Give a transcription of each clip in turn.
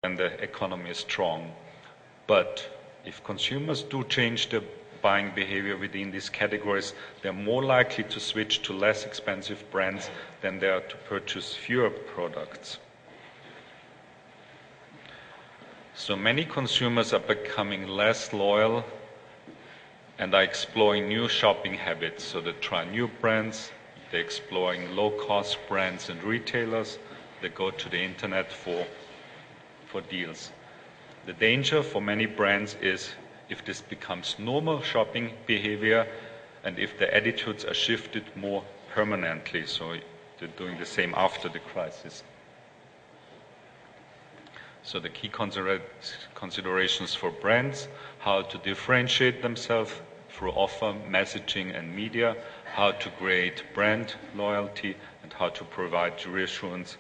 when the economy is strong. But if consumers do change their buying behavior within these categories, they're more likely to switch to less expensive brands than they are to purchase fewer products. So many consumers are becoming less loyal and are exploring new shopping habits. So they try new brands, they're exploring low-cost brands and retailers, they go to the internet for deals. The danger for many brands is if this becomes normal shopping behavior and if the attitudes are shifted more permanently, so they're doing the same after the crisis. So the key considerations for brands: how to differentiate themselves through offer, messaging and media, how to create brand loyalty, and how to provide reassurance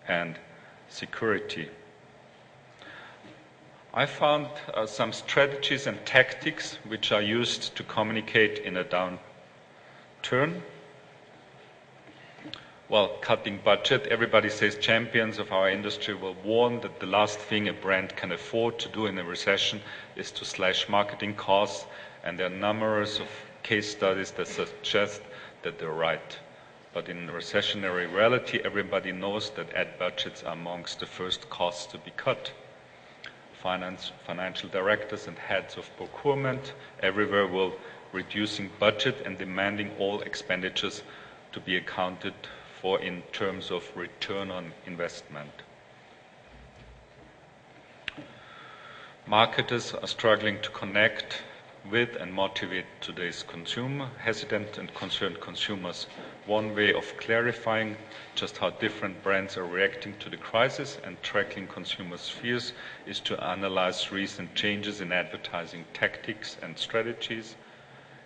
and security. I found some strategies and tactics which are used to communicate in a downturn. Well, cutting budget. Everybody says champions of our industry will warn that the last thing a brand can afford to do in a recession is to slash marketing costs, and there are numerous of case studies that suggest that they're right. But in recessionary reality, everybody knows that ad budgets are amongst the first costs to be cut. Financial directors and heads of procurement everywhere will reducing budget and demanding all expenditures to be accounted for in terms of return on investment. Marketers are struggling to connect with and motivate today's consumer, hesitant and concerned consumers. One way of clarifying just how different brands are reacting to the crisis and tracking consumers' fears is to analyze recent changes in advertising tactics and strategies.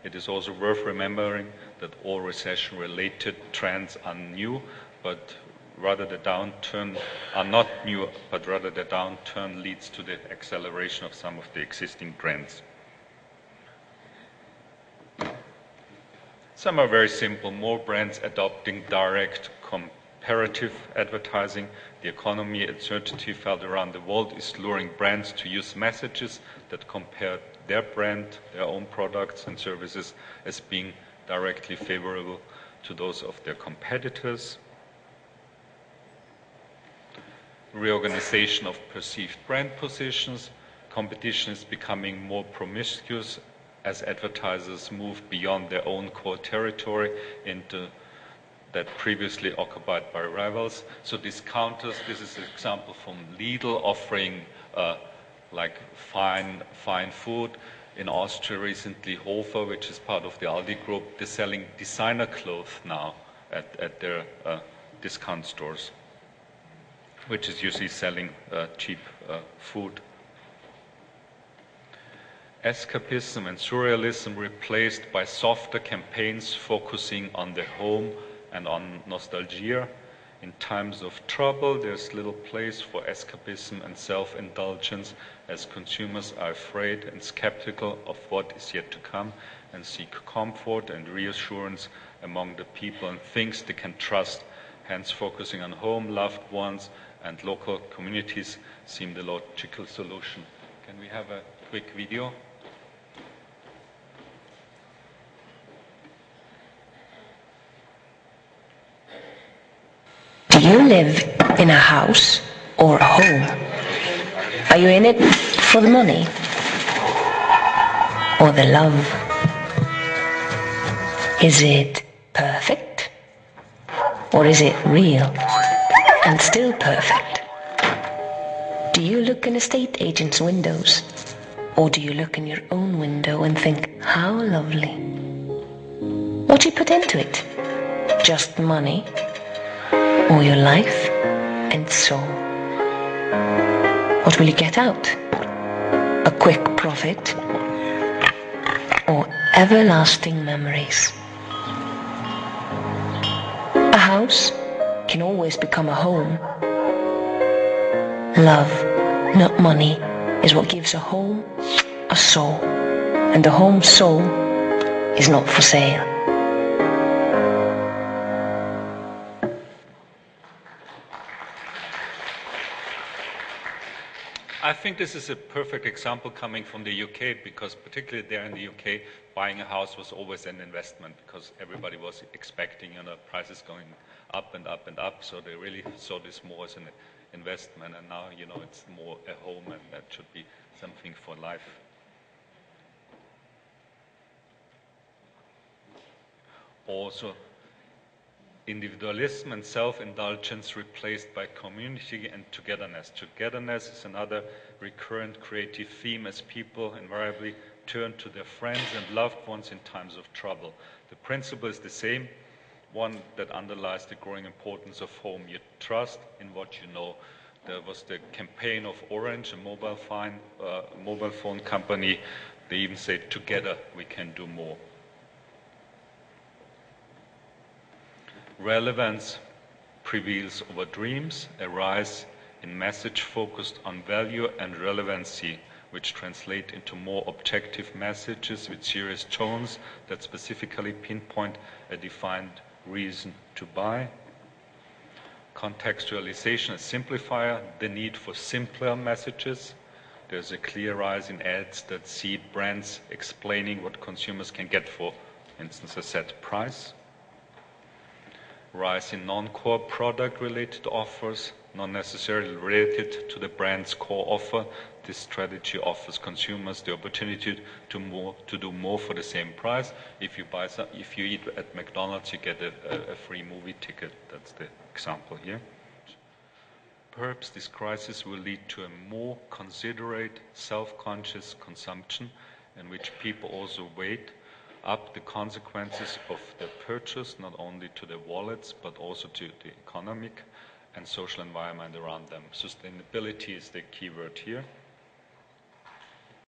It is also worth remembering that all recession-related trends are new, but rather the downturn are not new, but rather the downturn leads to the acceleration of some of the existing trends. Some are very simple: more brands adopting direct comparative advertising. The economy uncertainty felt around the world is luring brands to use messages that compare their brand, their own products and services as being directly favorable to those of their competitors. Reorganization of perceived brand positions. Competition is becoming more promiscuous as advertisers move beyond their own core territory into that previously occupied by rivals. So discounters, this is an example from Lidl offering like fine food. In Austria recently, Hofer, which is part of the Aldi group, they're selling designer clothes now at their discount stores, which is usually selling cheap food. Escapism and surrealism replaced by softer campaigns focusing on the home and on nostalgia. In times of trouble, there's little place for escapism and self-indulgence, as consumers are afraid and skeptical of what is yet to come and seek comfort and reassurance among the people and things they can trust. Hence, focusing on home, loved ones, and local communities seem the logical solution. Can we have a quick video? Do you live in a house or a home? Are you in it for the money or the love? Is it perfect or is it real and still perfect? Do you look in estate agents' windows or do you look in your own window and think, how lovely? What do you put into it? Just money? Or your life and soul? What will you get out? A quick profit or everlasting memories? A house can always become a home. Love, not money, is what gives a home a soul, and the home's soul is not for sale. I think this is a perfect example coming from the UK, because particularly there in the UK, buying a house was always an investment, because everybody was expecting, prices going up and up and up. So they really saw this more as an investment, and now, it's more a home, and that should be something for life. Also, individualism and self-indulgence replaced by community and togetherness. Togetherness is another recurrent creative theme, as people invariably turn to their friends and loved ones in times of trouble. The principle is the same, one that underlies the growing importance of home. You trust in what you know. There was the campaign of Orange, a mobile phone company. They even say, together we can do more. Relevance prevails over dreams, a rise in message focused on value and relevancy, which translate into more objective messages with serious tones that specifically pinpoint a defined reason to buy. Contextualization, a simplifier, the need for simpler messages. There's a clear rise in ads that see brands explaining what consumers can get for instance, a set price. Rise in non-core product-related offers, not necessarily related to the brand's core offer. This strategy offers consumers the opportunity to do more for the same price. If you eat at McDonald's, you get a free movie ticket. That's the example here. Perhaps this crisis will lead to a more considerate, self-conscious consumption in which people also weigh up the consequences of their purchase, not only to their wallets, but also to the economic and social environment around them. Sustainability is the key word here.